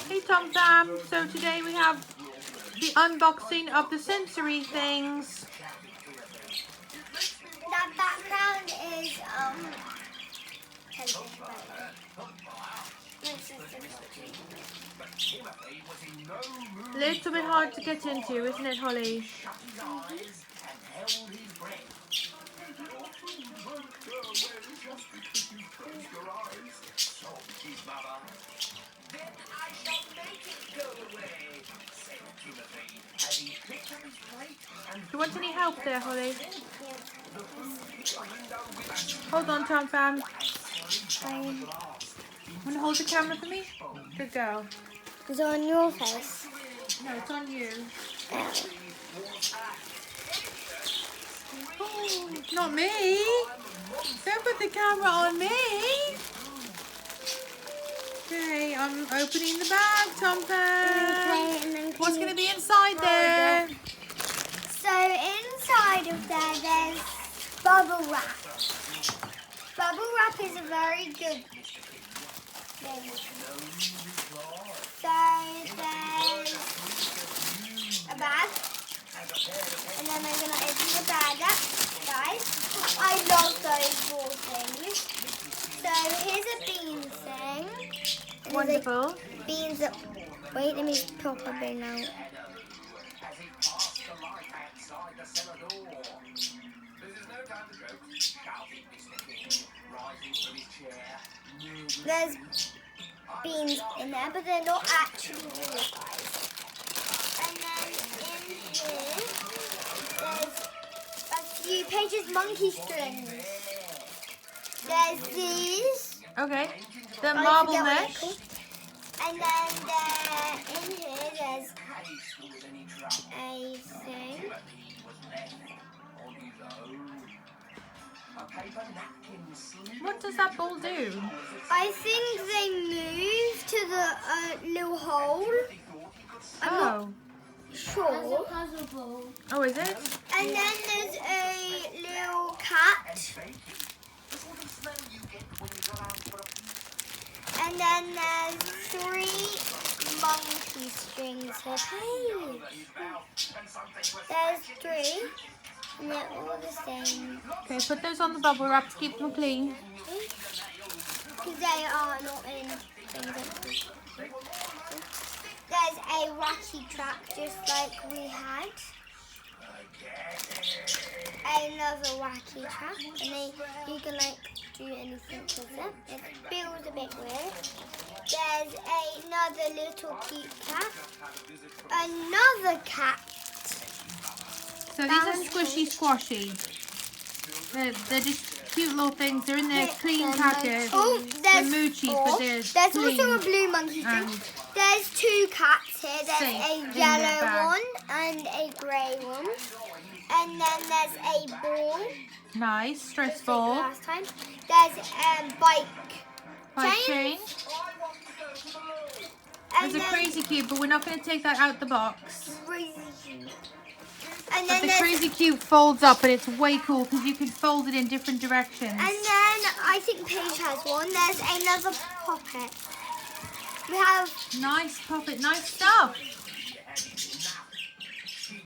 Hey Tom Sam, so today we have the unboxing of the sensory things. That background is Little bit hard to get into, isn't it, Holly? Do you want any help there, Holly? Hold on, Tom Fam. Want to hold the camera for me? Good girl. Is it on your face? No, it's on you. Oh. Oh, not me. Don't put the camera on me. Okay, I'm opening the bag, Tom Fam. What's going to be inside there? So inside of there, there's bubble wrap. Bubble wrap is a very good thing. So there's a bag, and then I'm going to open the bag up, guys. I love those ball things. So here's a bean thing. And Wonderful. Beans that, wait, let me pop a bin out. There's beans in there, but they're not actually real, guys. And then in here, there's a few pages, monkey strings. There's these. Okay. The marble forget what they're mesh. called. And then in here, there's a thing. What does that ball do? I think they move to the little hole. I'm not sure. Oh, is it? And then there's a little cat. And then there's 3 monkey strings here. There's 3. And they're all the same. Okay, put those on the bubble wrap to keep them clean. Because they are not in things. There's a wacky trap just like we had. Another wacky trap. And you can like do anything with them. It feels a bit weird. There's another little cute cat. Another cat. So these are squishy squashy. They're just cute little things. They're in their clean package. Oh, there's the moochies, 4. but There's clean. also a blue monkey string. And There's 2 cats here. There's safe a in their yellow bag. one and a grey one. And then there's a ball. Nice. Stress Just like ball. last time. There's bike Chain. And There's a crazy cube, but we're not going to take that out the box. crazy cube. And But then the there's crazy cube folds up, and it's way cool because you can fold it in different directions. And then I think Paige has one. There's another poppet. We have Nice puppet, nice stuff.